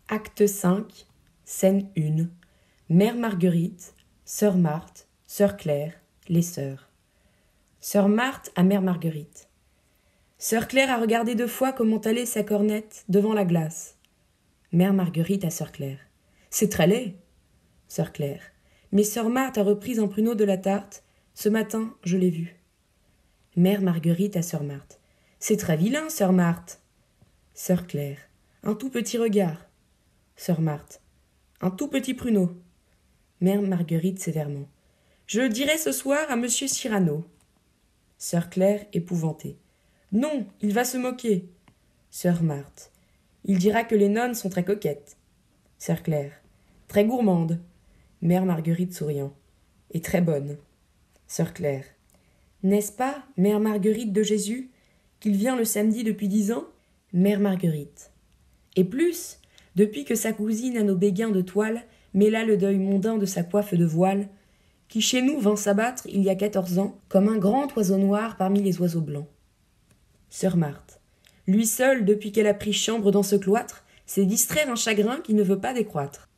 Acte 5, scène 1. Mère Marguerite, sœur Marthe, sœur Claire, les sœurs. Sœur Marthe à Mère Marguerite. Sœur Claire a regardé 2 fois comment allait sa cornette devant la glace. Mère Marguerite à sœur Claire. C'est très laid. Sœur Claire. Mais sœur Marthe a repris un pruneau de la tarte. Ce matin, je l'ai vu. Mère Marguerite à sœur Marthe. C'est très vilain, sœur Marthe. Sœur Claire. Un tout petit regard. Sœur Marthe. Un tout petit pruneau. Mère Marguerite sévèrement. Je le dirai ce soir à monsieur Cyrano. Sœur Claire épouvantée. Non, il va se moquer. Sœur Marthe. Il dira que les nonnes sont très coquettes. Sœur Claire. Très gourmande. Mère Marguerite souriant. Et très bonne. Sœur Claire. N'est-ce pas, Mère Marguerite de Jésus, qu'il vient le samedi depuis 10 ans? Mère Marguerite. Et plus, depuis que sa cousine à nos béguins de toile mêla le deuil mondain de sa coiffe de voile, qui chez nous vint s'abattre il y a 14 ans, comme un grand oiseau noir parmi les oiseaux blancs. Sœur Marthe. Lui seul, depuis qu'elle a pris chambre dans ce cloître, sait distraire un chagrin qui ne veut pas décroître.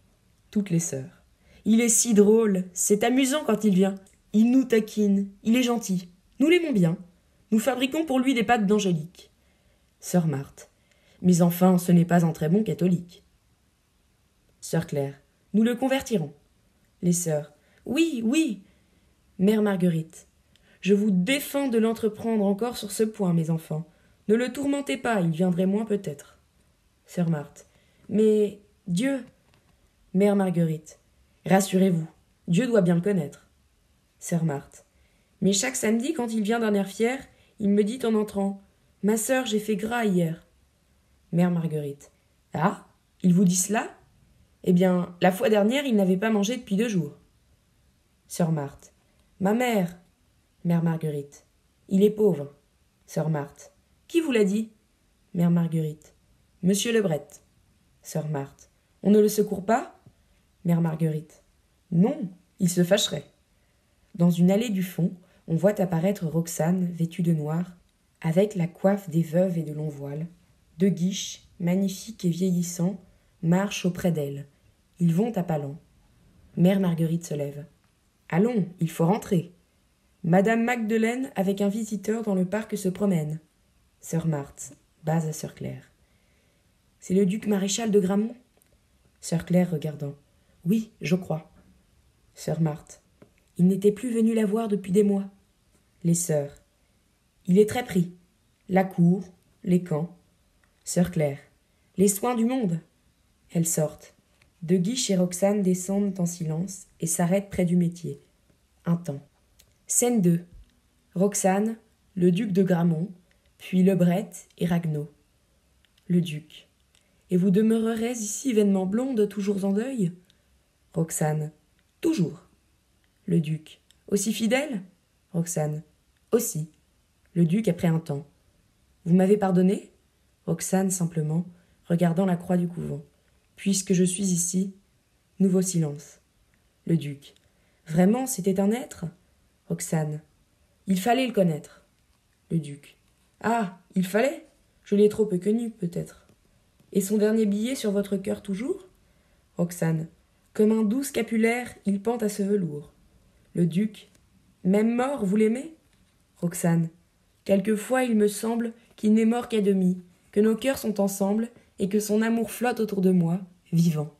Toutes les sœurs. Il est si drôle, c'est amusant quand il vient. Il nous taquine, il est gentil. Nous l'aimons bien. Nous fabriquons pour lui des pâtes d'Angélique. Sœur Marthe. Mais enfin, ce n'est pas un très bon catholique. Sœur Claire. Nous le convertirons. Les sœurs. Oui, oui. Mère Marguerite. Je vous défends de l'entreprendre encore sur ce point, mes enfants. Ne le tourmentez pas, il viendrait moins peut-être. Sœur Marthe. Mais Dieu. Mère Marguerite. Rassurez-vous, Dieu doit bien le connaître. Sœur Marthe. Mais chaque samedi, quand il vient d'un air fier, il me dit en entrant « Ma sœur, j'ai fait gras hier. » Mère Marguerite. Ah, il vous dit cela? Eh bien, la fois dernière, il n'avait pas mangé depuis 2 jours. Sœur Marthe. Ma mère. Mère Marguerite. Il est pauvre. Sœur Marthe. Qui vous l'a dit? Mère Marguerite. Monsieur Lebret. Sœur Marthe. On ne le secourt pas? Mère Marguerite. Non, il se fâcherait. Dans une allée du fond, on voit apparaître Roxane, vêtue de noir, avec la coiffe des veuves et de longs voiles. 2 guiches, magnifiques et vieillissants, marchent auprès d'elle. Ils vont à pas lents. Mère Marguerite se lève. Allons, il faut rentrer. Madame Magdeleine avec un visiteur dans le parc se promène. Sœur Marthe, base à sœur Claire. C'est le duc maréchal de Gramont? Sœur Claire regardant. Oui, je crois. Sœur Marthe. Il n'était plus venu la voir depuis des mois. Les sœurs. Il est très pris. La cour, les camps. Sœur Claire. Les soins du monde. Elles sortent. De Guiche et Roxane descendent en silence et s'arrêtent près du métier. Un temps. Scène 2. Roxane, le duc de Gramont, puis Lebret et Ragueneau. Le duc. Et vous demeurerez ici vainement blonde, toujours en deuil? Roxane. Toujours. Le duc. Aussi fidèle? Roxane. Aussi. Le duc après un temps. Vous m'avez pardonné? Roxane simplement, regardant la croix du couvent. Puisque je suis ici, nouveau silence. Le duc. Vraiment, c'était un être? Roxane. Il fallait le connaître. Le duc. Ah, il fallait? Je l'ai trop peu connu, peut-être. Et son dernier billet sur votre cœur toujours? Roxane. Comme un doux scapulaire, il pend à ce velours. Le duc. Même mort, vous l'aimez? Roxane. Quelquefois, il me semble qu'il n'est mort qu'à demi, que nos cœurs sont ensemble, et que son amour flotte autour de moi, vivant.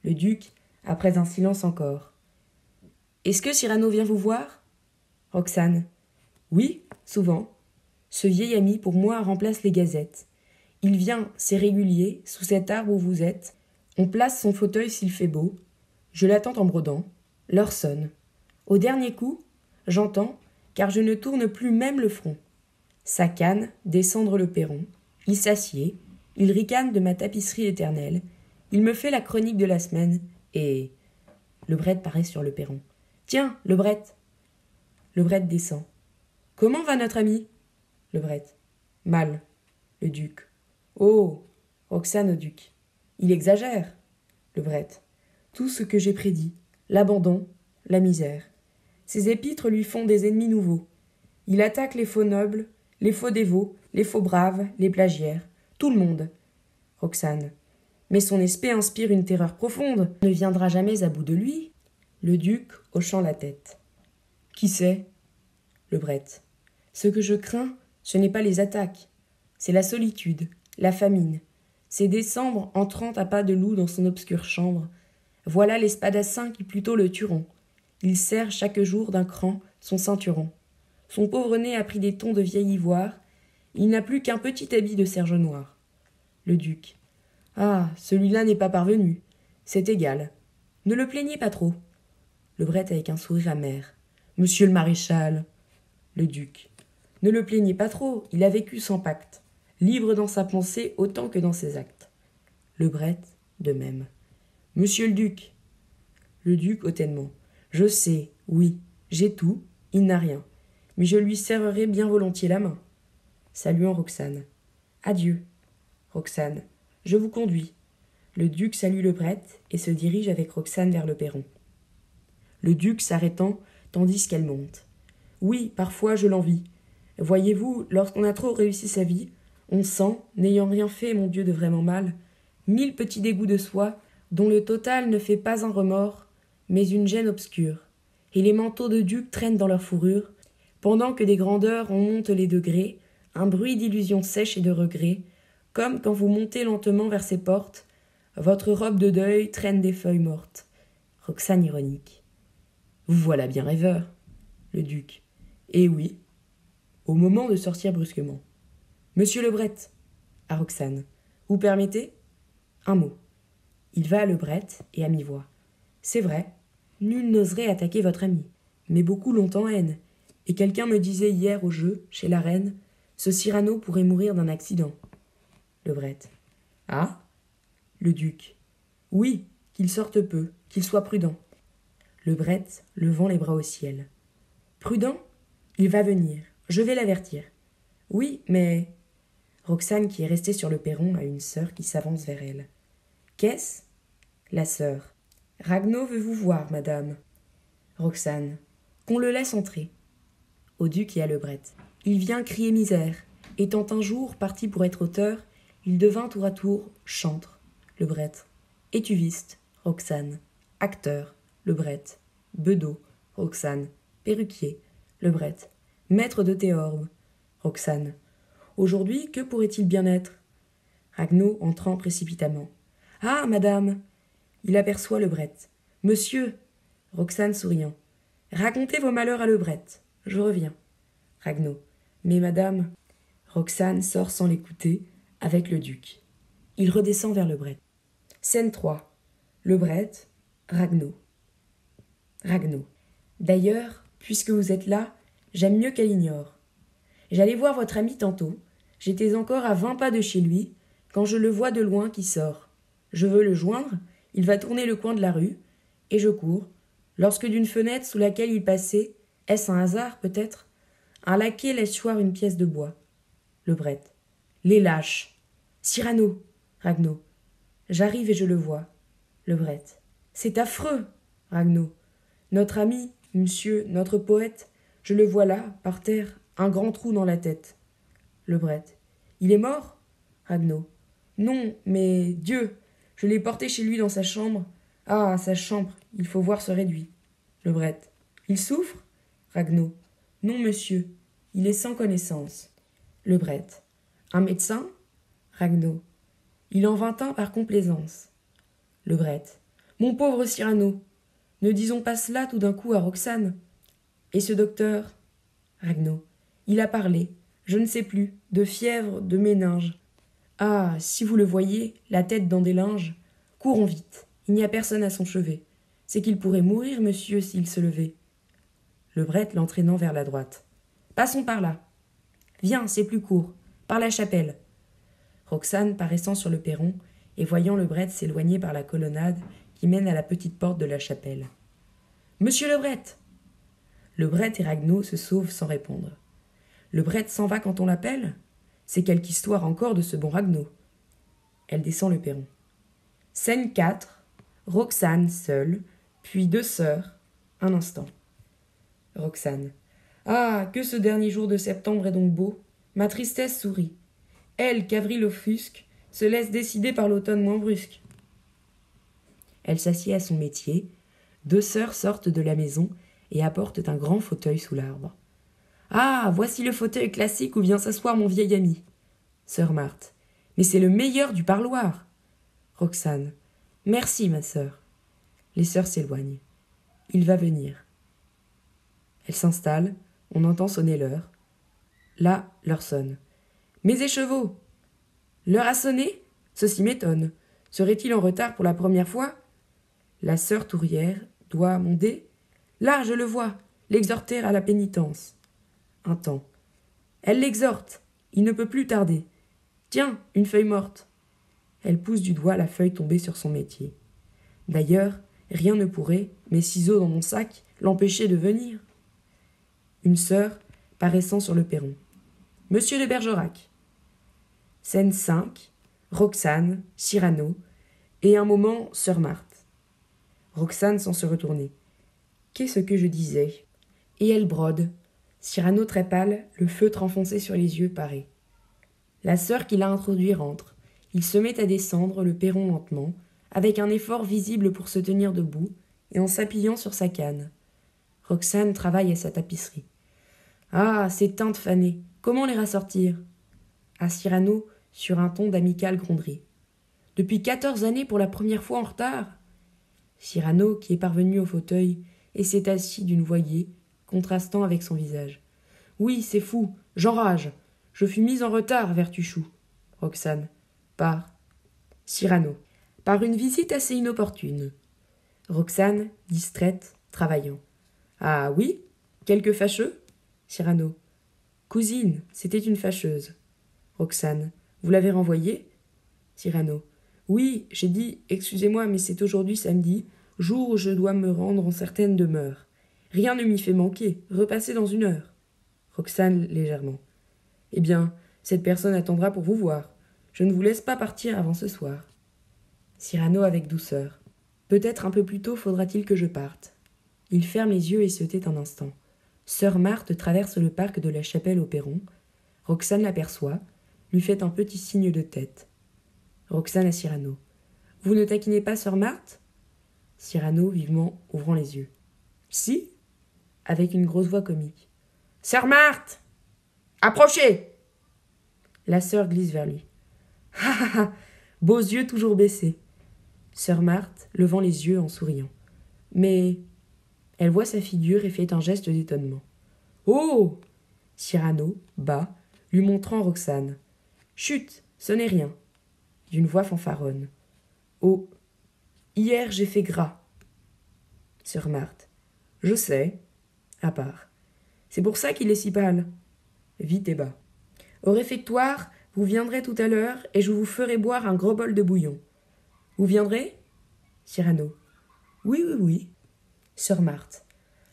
Le duc, après un silence encore. Est-ce que Cyrano vient vous voir? Roxane. Oui, souvent. Ce vieil ami, pour moi, remplace les gazettes. Il vient, c'est régulier, sous cet arbre où vous êtes. On place son fauteuil s'il fait beau. Je l'attends en brodant. L'heure sonne. Au dernier coup, j'entends, car je ne tourne plus même le front. Sa canne, descendre le perron. Il s'assied. Il ricane de ma tapisserie éternelle. Il me fait la chronique de la semaine. Et Lebret paraît sur le perron. Tiens, Lebret. Lebret descend. Comment va notre ami? Lebret. Mal. Le duc. Oh, Roxane au duc. Il exagère. Lebret. Tout ce que j'ai prédit. L'abandon, la misère. Ses épîtres lui font des ennemis nouveaux. Il attaque les faux nobles, les faux dévots, les faux braves, les plagiaires. Tout le monde. Roxane. mais son aspect inspire une terreur profonde. On ne viendra jamais à bout de lui. Le duc hochant la tête. Qui sait? Lebret. Ce que je crains, ce n'est pas les attaques. C'est la solitude, la famine. C'est décembre entrant à pas de loup dans son obscure chambre. Voilà les spadassins qui plutôt le tueront. Il serre chaque jour d'un cran son ceinturon. Son pauvre nez a pris des tons de vieil ivoire. Il n'a plus qu'un petit habit de serge noir. Le duc. Ah, celui-là n'est pas parvenu. C'est égal. Ne le plaignez pas trop. Lebret avec un sourire amer. Monsieur le maréchal. Le duc. Ne le plaignez pas trop, il a vécu sans pacte, libre dans sa pensée autant que dans ses actes. Lebret, de même. Monsieur le duc. Le duc hautement. Je sais, oui, j'ai tout, il n'a rien, mais je lui serrerai bien volontiers la main. Saluant Roxane. Adieu. Roxane. Je vous conduis. Le duc salue Lebret et se dirige avec Roxane vers le perron. Le duc s'arrêtant tandis qu'elle monte. Oui, parfois je l'envie. Voyez-vous, lorsqu'on a trop réussi sa vie, on sent, n'ayant rien fait, mon Dieu, de vraiment mal, 1000 petits dégoûts de soi, dont le total ne fait pas un remords, mais une gêne obscure. Et les manteaux de duc traînent dans leur fourrure, pendant que des grandeurs on monte les degrés, un bruit d'illusion sèche et de regret, comme quand vous montez lentement vers ses portes, votre robe de deuil traîne des feuilles mortes. Roxane ironique. Vous voilà bien rêveur. Le duc. Eh oui. Au moment de sortir brusquement. Monsieur Lebret. À Roxane. Vous permettez? Un mot. Il va à Lebret et à mi-voix. C'est vrai, nul n'oserait attaquer votre ami, mais beaucoup l'ont en haine. Et quelqu'un me disait hier au jeu, chez la reine, ce Cyrano pourrait mourir d'un accident. Lebret. Ah? Le duc. Oui, qu'il sorte peu, qu'il soit prudent. Lebret, levant les bras au ciel. Prudent? Il va venir. Je vais l'avertir. Oui, mais... Roxane, qui est restée sur le perron, a une sœur qui s'avance vers elle. Qu'est-ce? La sœur. Ragno veut vous voir, madame. Roxane. Qu'on le laisse entrer. Au duc et à Lebret. Il vient crier misère. Étant un jour parti pour être auteur, il devint tour à tour chantre. Lebret. Étuviste. Roxane. Acteur. Lebret. Bedeau. Roxane. Perruquier. Lebret. Maître de théorbe. Roxane. Aujourd'hui, que pourrait-il bien être? Ragno entrant précipitamment. Ah, madame! Il aperçoit Lebret. Monsieur! Roxane souriant. Racontez vos malheurs à Lebret. Je reviens. Ragno. Mais madame... Roxane sort sans l'écouter, avec le duc. Il redescend vers Lebret. Scène 3. Lebret, Ragno. Ragno. D'ailleurs, puisque vous êtes là, j'aime mieux qu'elle ignore. J'allais voir votre ami tantôt. J'étais encore à 20 pas de chez lui, quand je le vois de loin qui sort. Je veux le joindre, il va tourner le coin de la rue, et je cours, lorsque d'une fenêtre sous laquelle il passait, est-ce un hasard peut-être, un laquais laisse choir une pièce de bois. Lebret. Les lâches. Cyrano. Ragno. J'arrive et je le vois. Lebret. C'est affreux. Ragno. Notre ami, monsieur, notre poète, je le vois là, par terre, un grand trou dans la tête. Lebret. Il est mort? Ragno. Non, mais Dieu, je l'ai porté chez lui dans sa chambre. Ah, sa chambre, il faut voir ce réduit. Lebret. Il souffre? Ragno. Non, monsieur, il est sans connaissance. Lebret. Un médecin? Ragno. Il en vint un par complaisance. Lebret. Mon pauvre Cyrano, ne disons pas cela tout d'un coup à Roxane. Et ce docteur? Ragno. Il a parlé, je ne sais plus, de fièvre, de méninge. Ah, si vous le voyez, la tête dans des linges. Courons vite, il n'y a personne à son chevet. C'est qu'il pourrait mourir, monsieur, s'il se levait. Lebret l'entraînant vers la droite. Passons par là. Viens, c'est plus court, par la chapelle. Roxane, paraissant sur le perron, et voyant Lebret s'éloigner par la colonnade qui mène à la petite porte de la chapelle. Monsieur Lebret! Lebret et Ragno se sauvent sans répondre. Lebret s'en va quand on l'appelle? C'est quelque histoire encore de ce bon Ragno. Elle descend le perron. Scène 4. Roxane seule, puis 2 sœurs. Un instant. Roxane. Ah, que ce dernier jour de septembre est donc beau. Ma tristesse sourit. Elle, qu'avril offusque, se laisse décider par l'automne moins brusque. Elle s'assied à son métier. 2 sœurs sortent de la maison et apportent un grand fauteuil sous l'arbre. « Ah, voici le fauteuil classique où vient s'asseoir mon vieil ami. » Sœur Marthe. « Mais c'est le meilleur du parloir. » Roxane. « Merci, ma sœur. » Les sœurs s'éloignent. Il va venir. Elles s'installent, on entend sonner l'heure. Là, l'heure sonne. « Mes écheveaux !» L'heure a sonné ? Ceci m'étonne. Serait-il en retard pour la première fois ? La sœur tourière doit monder. Là, je le vois, l'exhorter à la pénitence. Un temps. Elle l'exhorte. Il ne peut plus tarder. Tiens, une feuille morte. Elle pousse du doigt la feuille tombée sur son métier. D'ailleurs, rien ne pourrait, mes ciseaux dans mon sac, l'empêcher de venir. Une sœur, paraissant sur le perron. Monsieur de Bergerac. Scène 5. Roxane, Cyrano, et un moment, sœur Marthe. Roxane sans se retourner. Qu'est-ce que je disais ? Et elle brode. Cyrano très pâle, le feutre enfoncé sur les yeux, paraît. La sœur qui l'a introduit rentre. Il se met à descendre le perron lentement, avec un effort visible pour se tenir debout, et en s'appuyant sur sa canne. Roxane travaille à sa tapisserie. Ah, ces teintes fanées, comment les rassortir ? À Cyrano, sur un ton d'amicale gronderie. Depuis 14 années pour la première fois en retard ? Cyrano, qui est parvenu au fauteuil, et s'est assis d'une voyée, contrastant avec son visage. Oui, c'est fou, j'enrage. Je fus mise en retard, Vertuchou. Roxane. Par. Cyrano. Par une visite assez inopportune. Roxane, distraite, travaillant. Ah oui ? Quelque fâcheux ? Cyrano. Cousine, c'était une fâcheuse. Roxane. Vous l'avez renvoyée ? Cyrano. Oui, j'ai dit, excusez-moi, mais c'est aujourd'hui samedi, jour où je dois me rendre en certaine demeure. Rien ne m'y fait manquer, repassez dans 1 heure. Roxane légèrement. Eh bien, cette personne attendra pour vous voir. Je ne vous laisse pas partir avant ce soir. Cyrano avec douceur. Peut-être un peu plus tôt faudra-t-il que je parte. Il ferme les yeux et se tait un instant. Sœur Marthe traverse le parc de la chapelle au perron. Roxane l'aperçoit, lui fait un petit signe de tête. Roxane à Cyrano. Vous ne taquinez pas sœur Marthe ? Cyrano vivement ouvrant les yeux. Si ? Avec une grosse voix comique. Sœur Marthe ! Approchez ! La sœur glisse vers lui. Ha ha ha ! Beaux yeux toujours baissés. Sœur Marthe levant les yeux en souriant. Mais. Elle voit sa figure et fait un geste d'étonnement. Oh ! Cyrano, bas, lui montrant Roxane. Chut, ce n'est rien. D'une voix fanfaronne. Oh, hier j'ai fait gras. Sœur Marthe. Je sais. À part. C'est pour ça qu'il est si pâle. Vite et bas. Au réfectoire, vous viendrez tout à l'heure et je vous ferai boire un gros bol de bouillon. Vous viendrez ? Cyrano. Oui, oui, oui. Sœur Marthe.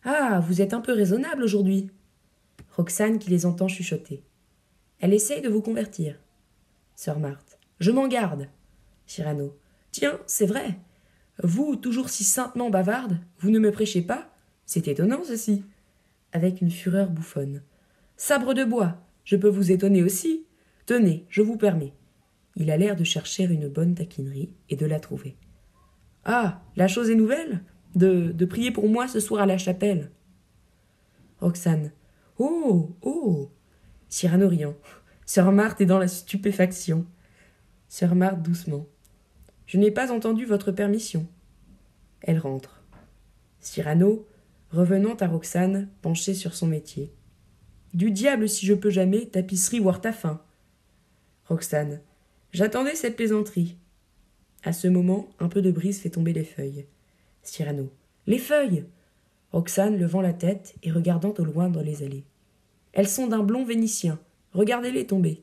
Ah, vous êtes un peu raisonnable aujourd'hui. Roxane qui les entend chuchoter. Elle essaye de vous convertir. Sœur Marthe. Je m'en garde. Cyrano. Tiens, c'est vrai. Vous, toujours si saintement bavarde, vous ne me prêchez pas ? C'est étonnant, ceci. Avec une fureur bouffonne. Sabre de bois, je peux vous étonner aussi. Tenez, je vous permets. Il a l'air de chercher une bonne taquinerie et de la trouver. Ah, la chose est nouvelle ? De prier pour moi ce soir à la chapelle. Roxane. Oh, oh. Cyrano riant. Sœur Marthe est dans la stupéfaction. Sœur Marthe doucement. Je n'ai pas entendu votre permission. Elle rentre. Cyrano, revenant à Roxane, penché sur son métier. Du diable si je peux jamais, tapisserie voire ta faim. Roxane. J'attendais cette plaisanterie. À ce moment, un peu de brise fait tomber les feuilles. Cyrano. Les feuilles ! Roxane levant la tête et regardant au loin dans les allées. Elles sont d'un blond vénitien. Regardez-les tomber.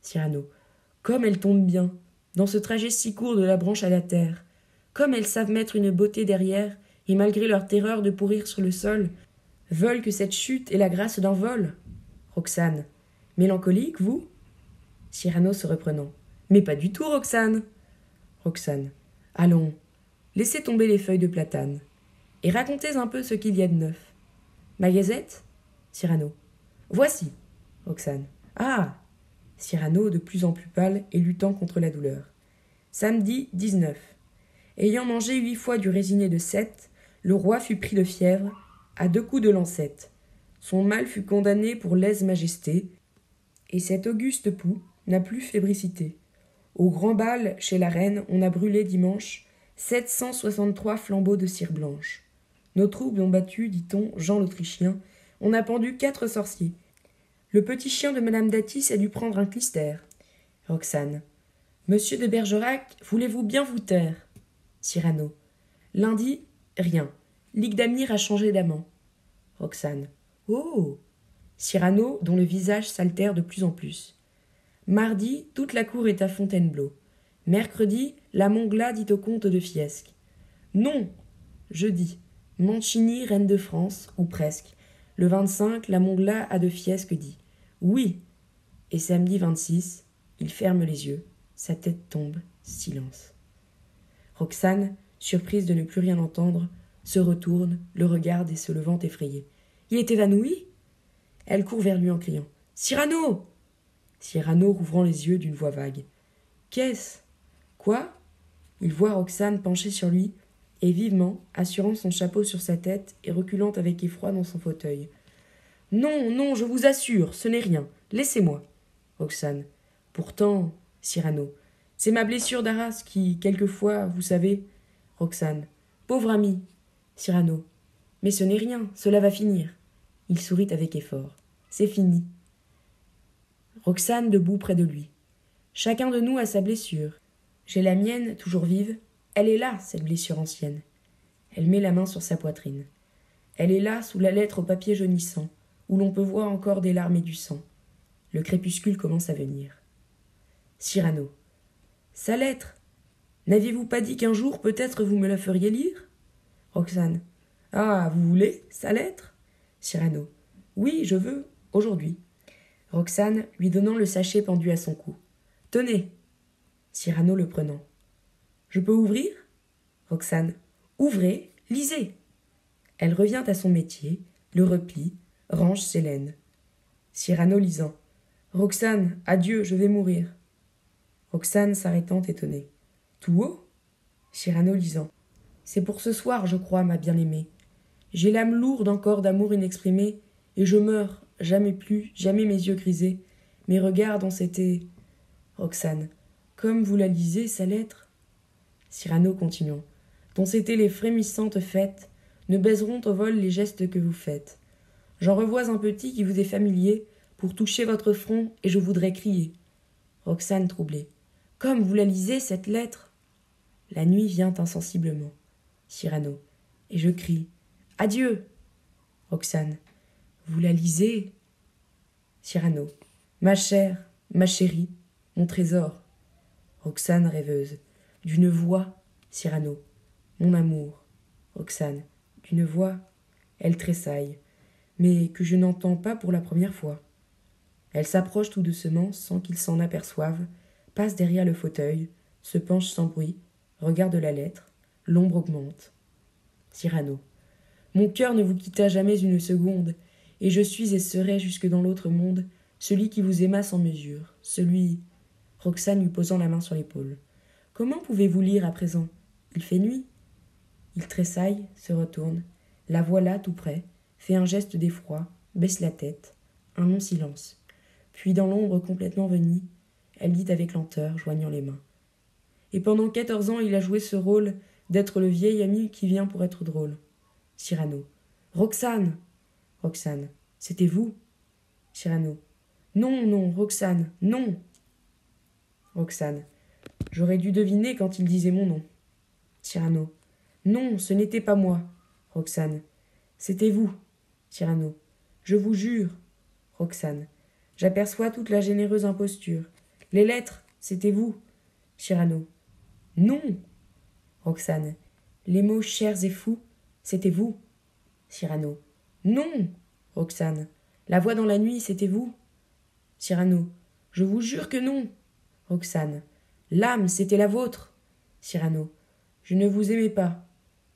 Cyrano. Comme elles tombent bien, dans ce trajet si court de la branche à la terre. Comme elles savent mettre une beauté derrière, et malgré leur terreur de pourrir sur le sol, veulent que cette chute ait la grâce d'un vol. Roxane. Mélancolique, vous ? Cyrano se reprenant. Mais pas du tout, Roxane. Roxane. Allons, laissez tomber les feuilles de platane. Et racontez un peu ce qu'il y a de neuf. Ma gazette ? Cyrano. Voici. Roxane. Ah ! Cyrano, de plus en plus pâle et luttant contre la douleur. Samedi 19. Ayant mangé 8 fois du résiné de 7, le roi fut pris de fièvre, à 2 coups de lancette. Son mal fut condamné pour lèse-majesté, et cet auguste pouls n'a plus fébricité. Au grand bal, chez la reine, on a brûlé dimanche 763 flambeaux de cire blanche. Nos troupes ont battu, dit-on, Jean l'Autrichien. On a pendu 4 sorciers. Le petit chien de madame Datis a dû prendre un clistère. Roxane. Monsieur de Bergerac, voulez-vous bien vous taire? Cyrano. Lundi, rien. Ligdamir a changé d'amant. Roxane. Oh. Cyrano, dont le visage s'altère de plus en plus. Mardi, toute la cour est à Fontainebleau. Mercredi, la Mongla dit au comte de Fiesque. Non. Jeudi, Mancini, reine de France, ou presque. Le 25, la Mongla a de Fiesque dit. Oui. Et samedi 26, il ferme les yeux. Sa tête tombe. Silence. Roxane, surprise de ne plus rien entendre, se retourne, le regarde et se levant effrayée. Il est évanoui? Elle court vers lui en criant. Cyrano! Cyrano rouvrant les yeux d'une voix vague. Qu'est-ce? Quoi? Il voit Roxane penchée sur lui, et vivement, assurant son chapeau sur sa tête et reculant avec effroi dans son fauteuil. Non, non, je vous assure, ce n'est rien. Laissez-moi. Roxane. Pourtant, Cyrano, c'est ma blessure d'Arras qui, quelquefois, vous savez. Roxane. Pauvre ami. Cyrano. Mais ce n'est rien, cela va finir. Il sourit avec effort. C'est fini. Roxane debout près de lui. Chacun de nous a sa blessure. J'ai la mienne, toujours vive. Elle est là, cette blessure ancienne. Elle met la main sur sa poitrine. Elle est là, sous la lettre au papier jaunissant, où l'on peut voir encore des larmes et du sang. Le crépuscule commence à venir. Cyrano. Sa lettre. N'aviez-vous pas dit qu'un jour, peut-être, vous me la feriez lire? Roxane. Ah, vous voulez, sa lettre? Cyrano. Oui, je veux, aujourd'hui. Roxane, lui donnant le sachet pendu à son cou. Tenez. Cyrano le prenant. Je peux ouvrir? Roxane. Ouvrez, lisez. Elle revient à son métier, le replie, range ses laines. Cyrano lisant. Roxane, adieu, je vais mourir. Roxane s'arrêtant étonnée. Tout haut? Cyrano lisant. C'est pour ce soir, je crois, ma bien-aimée. J'ai l'âme lourde encore d'amour inexprimé, et je meurs, jamais plus, jamais mes yeux grisés. Mes regards ont été... Roxane. Comme vous la lisez, sa lettre? Cyrano continuant. Dont c'étaient les frémissantes fêtes, ne baiseront au vol les gestes que vous faites. J'en revois un petit qui vous est familier, pour toucher votre front, et je voudrais crier. Roxane troublée. Comme vous la lisez, cette lettre? La nuit vient insensiblement. Cyrano. Et je crie. Adieu. Roxane. Vous la lisez? Cyrano. Ma chère, ma chérie, mon trésor. Roxane rêveuse. D'une voix. Cyrano. Mon amour. Roxane. D'une voix. Elle tressaille. Mais que je n'entends pas pour la première fois. Elle s'approche tout doucement, sans qu'il s'en aperçoive, passe derrière le fauteuil, se penche sans bruit, regarde la lettre, l'ombre augmente. Cyrano. Mon cœur ne vous quitta jamais une seconde, et je suis et serai jusque dans l'autre monde celui qui vous aima sans mesure, celui... Roxane lui posant la main sur l'épaule. Comment pouvez-vous lire à présent? Il fait nuit. Il tressaille, se retourne, la voilà tout près, fait un geste d'effroi, baisse la tête, un long silence. Puis dans l'ombre complètement venie, elle dit avec lenteur, joignant les mains. Et pendant 14 ans, il a joué ce rôle d'être le vieil ami qui vient pour être drôle. Cyrano. Roxane. Roxane. C'était vous? Cyrano. Non, non, Roxane, non. Roxane. J'aurais dû deviner quand il disait mon nom. Cyrano. Non, ce n'était pas moi. Roxane. C'était vous. Cyrano. Je vous jure. Roxane. J'aperçois toute la généreuse imposture. Les lettres, c'était vous. Cyrano. Non. Roxane. Les mots chers et fous, c'était vous. Cyrano. Non. Roxane. La voix dans la nuit, c'était vous. Cyrano. Je vous jure que non. Roxane. L'âme, c'était la vôtre. Cyrano. Je ne vous aimais pas.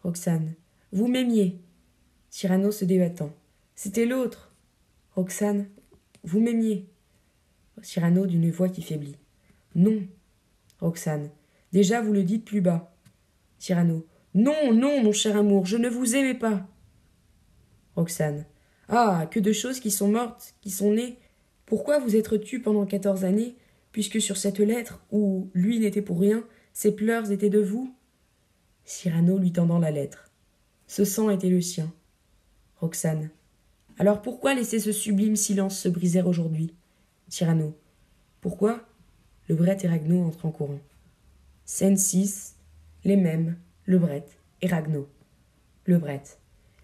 Roxane. Vous m'aimiez. Cyrano se débattant. C'était l'autre. Roxane. Vous m'aimiez. Cyrano d'une voix qui faiblit. Non. Roxane. Déjà vous le dites plus bas. Cyrano. Non, non, mon cher amour, je ne vous aimais pas. Roxane. Ah, que de choses qui sont mortes, qui sont nées. Pourquoi vous être tu pendant 14 années, puisque sur cette lettre, où lui n'était pour rien, ses pleurs étaient de vous? Cyrano lui tendant la lettre. Ce sang était le sien. Roxane. Alors pourquoi laisser ce sublime silence se briser aujourd'hui? Cyrano. Pourquoi? Lebret et Ragno entrent en courant. Scène 6. Les mêmes, Lebret et Ragno. Lebret.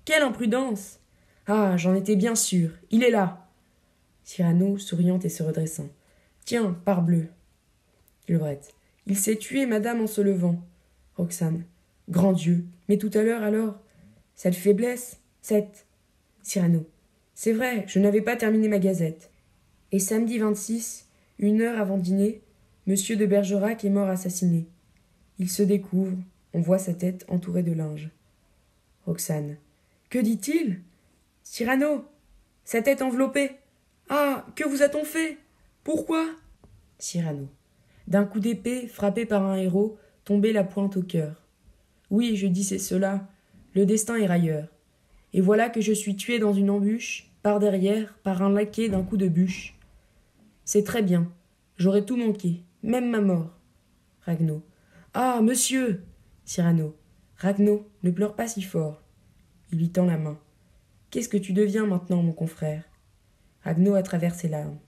Quelle imprudence! Ah, j'en étais bien sûr, il est là! Cyrano, souriant et se redressant. Tiens, parbleu! Lebret. Il s'est tué, madame, en se levant. Roxane. Grand Dieu! Mais tout à l'heure, alors? Cette faiblesse? Cette... Cyrano. C'est vrai, je n'avais pas terminé ma gazette. Et samedi 26, 1 heure avant dîner, monsieur de Bergerac est mort assassiné. Il se découvre, on voit sa tête entourée de linge. Roxane. Que dit-il? Cyrano. Sa tête enveloppée. Ah, que vous a-t-on fait? Pourquoi? Cyrano. D'un coup d'épée, frappé par un héros, tombé la pointe au cœur. Oui, je dis c'est cela. Le destin est railleur. Et voilà que je suis tué dans une embûche, par derrière, par un laquais d'un coup de bûche. C'est très bien. J'aurais tout manqué, même ma mort. Ragno. Ah, monsieur! Cyrano. Ragno, ne pleure pas si fort. Il lui tend la main. Qu'est-ce que tu deviens maintenant, mon confrère? Ragno à travers ses larmes.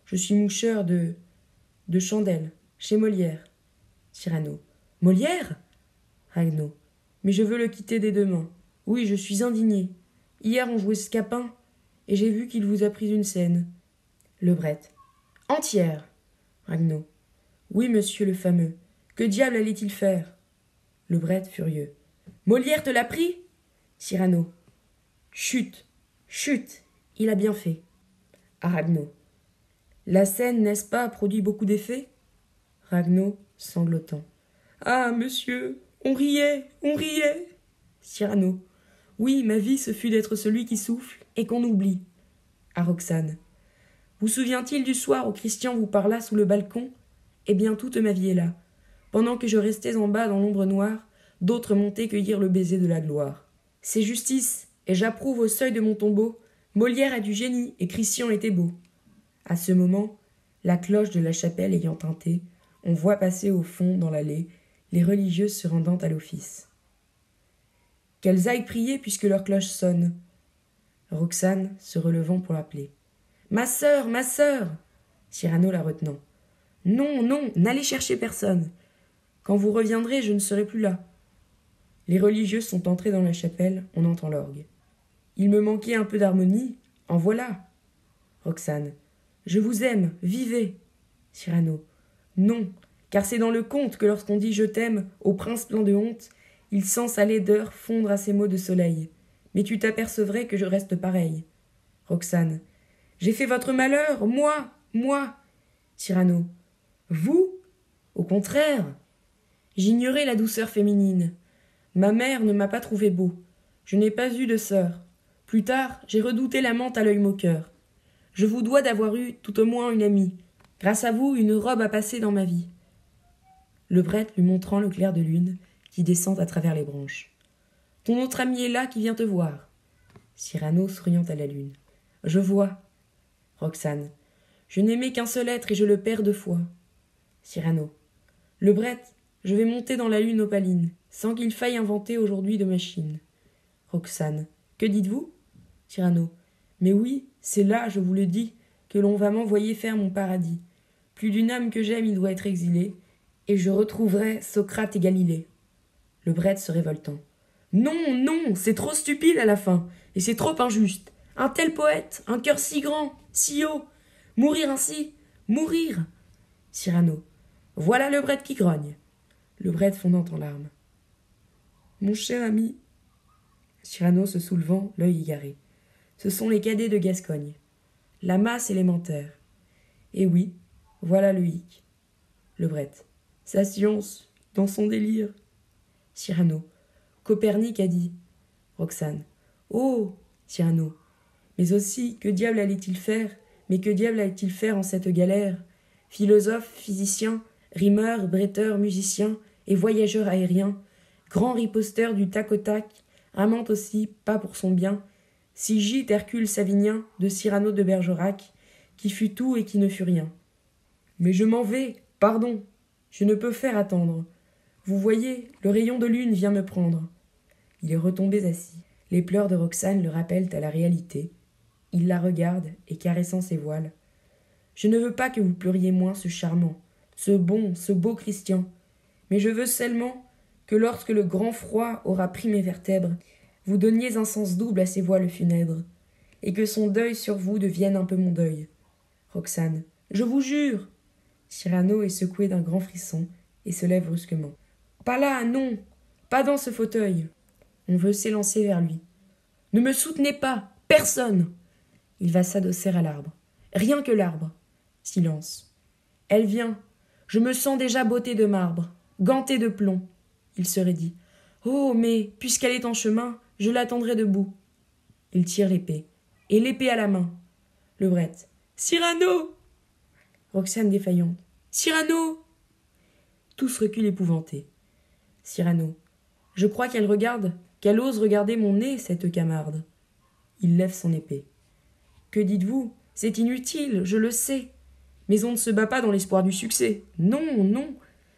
Je suis moucheur de chandelle, chez Molière. Cyrano. Molière? Ragno. Mais je veux le quitter dès demain. Oui, je suis indigné. Hier on jouait Scapin, et j'ai vu qu'il vous a pris une scène. Lebret. Entière. Ragno. Oui, monsieur le fameux. Que diable allait-il faire? Lebret, furieux. Molière te l'a pris? Cyrano. Chut, chut, il a bien fait. Ragno. La scène, n'est-ce pas, produit beaucoup d'effets? Ragno, sanglotant. Ah, monsieur, on riait, on riait. Cyrano. Oui, ma vie, ce fut d'être celui qui souffle et qu'on oublie. À Roxane. Vous souvient-il du soir où Christian vous parla sous le balcon? Eh bien, toute ma vie est là. Pendant que je restais en bas dans l'ombre noire, d'autres montaient cueillir le baiser de la gloire. C'est justice, et j'approuve au seuil de mon tombeau. Molière a du génie, et Christian était beau. À ce moment, la cloche de la chapelle ayant tinté, on voit passer au fond, dans l'allée, les religieuses se rendant à l'office. Qu'elles aillent prier puisque leur cloche sonne. Roxane, se relevant pour l'appeler. Ma sœur, ma sœur! Cyrano la retenant. Non, non, n'allez chercher personne. Quand vous reviendrez, je ne serai plus là. Les religieuses sont entrées dans la chapelle, on entend l'orgue. Il me manquait un peu d'harmonie, en voilà. Roxane. Je vous aime, vivez. Cyrano. Non, car c'est dans le conte que lorsqu'on dit je t'aime au prince plein de honte, il sent sa laideur fondre à ses mots de soleil. Mais tu t'apercevrais que je reste pareil. Roxane. J'ai fait votre malheur, moi. Cyrano. Vous? Au contraire. J'ignorais la douceur féminine. Ma mère ne m'a pas trouvé beau. Je n'ai pas eu de sœur. Plus tard, j'ai redouté l'amante à l'œil moqueur. Je vous dois d'avoir eu, tout au moins, une amie. Grâce à vous, une robe a passé dans ma vie. Lebret lui montrant le clair de lune qui descend à travers les branches. Ton autre ami est là qui vient te voir. Cyrano souriant à la lune. Je vois. Roxane. Je n'aimais qu'un seul être et je le perds 2 fois. Cyrano. Lebret, je vais monter dans la lune opaline, sans qu'il faille inventer aujourd'hui de machine. Roxane. Que dites-vous? Cyrano. Mais oui, c'est là, je vous le dis, que l'on va m'envoyer faire mon paradis. Plus d'une âme que j'aime, il doit être exilé, et je retrouverai Socrate et Galilée. Lebret se révoltant. Non, non, c'est trop stupide à la fin, et c'est trop injuste. Un tel poète, un cœur si grand, si haut. Mourir ainsi, mourir. Cyrano. Voilà Lebret qui grogne. Lebret fondant en larmes. Mon cher ami. Cyrano se soulevant, l'œil égaré. Ce sont les cadets de Gascogne. La masse élémentaire. Et oui, voilà le hic. Lebret. Sa science, dans son délire. Cyrano. Copernic a dit. Roxane. Oh, Cyrano. Mais aussi, que diable allait-il faire? Mais que diable allait-il faire en cette galère? Philosophe, physicien, rimeur, bretteur, musicien et voyageur aérien, grand riposteur du tac au tac, amant aussi, pas pour son bien, si gîte Hercule Savinien de Cyrano de Bergerac, qui fut tout et qui ne fut rien. Mais je m'en vais, pardon, je ne peux faire attendre. Vous voyez, le rayon de lune vient me prendre. Il est retombé assis. Les pleurs de Roxane le rappellent à la réalité. Il la regarde et caressant ses voiles. Je ne veux pas que vous pleuriez moins ce charmant, ce bon, ce beau Christian, mais je veux seulement que lorsque le grand froid aura pris mes vertèbres, vous donniez un sens double à ces voiles funèbres, et que son deuil sur vous devienne un peu mon deuil. Roxane, je vous jure. Cyrano est secoué d'un grand frisson et se lève brusquement. Pas là, non, pas dans ce fauteuil. On veut s'élancer vers lui. Ne me soutenez pas, personne. Il va s'adosser à l'arbre. Rien que l'arbre. Silence. Elle vient. Je me sens déjà beauté de marbre, gantée de plomb. Il serait dit. Oh, mais, puisqu'elle est en chemin, je l'attendrai debout. Il tire l'épée. Et l'épée à la main. Levrette. Cyrano. Roxane défaillante. Cyrano. Tous reculent épouvantés. Cyrano. Je crois qu'elle regarde, qu'elle ose regarder mon nez, cette camarde. Il lève son épée. Que dites-vous? C'est inutile, je le sais. Mais on ne se bat pas dans l'espoir du succès. Non, non.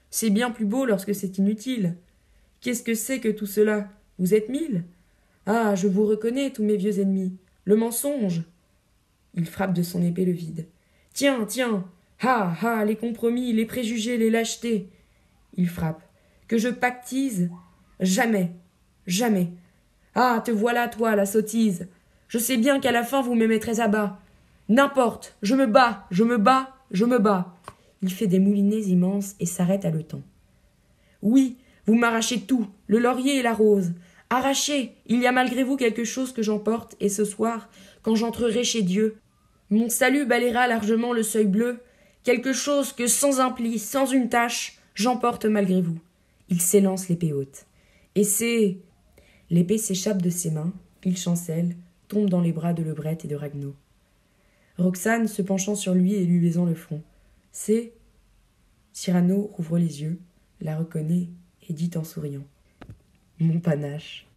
C'est bien plus beau lorsque c'est inutile. Qu'est-ce que c'est que tout cela? Vous êtes 1000? Ah, je vous reconnais, tous mes vieux ennemis. Le mensonge. Il frappe de son épée le vide. Tiens, tiens. Ah, ah, les compromis, les préjugés, les lâchetés. Il frappe. Que je pactise? Jamais. Jamais. Ah, te voilà, toi, la sottise. Je sais bien qu'à la fin vous me mettrez à bas. N'importe, je me bats, je me bats, je me bats. Il fait des moulinets immenses et s'arrête haletant. Oui, vous m'arrachez tout, le laurier et la rose. Arrachez, il y a malgré vous quelque chose que j'emporte, et ce soir, quand j'entrerai chez Dieu, mon salut balayera largement le seuil bleu, quelque chose que sans un pli, sans une tache, j'emporte malgré vous. Il s'élance l'épée haute. Et c'est... L'épée s'échappe de ses mains, il chancelle, tombe dans les bras de Levrette et de Ragueneau. Roxane, se penchant sur lui et lui baisant le front. C'est... Cyrano rouvre les yeux, la reconnaît et dit en souriant. Mon panache.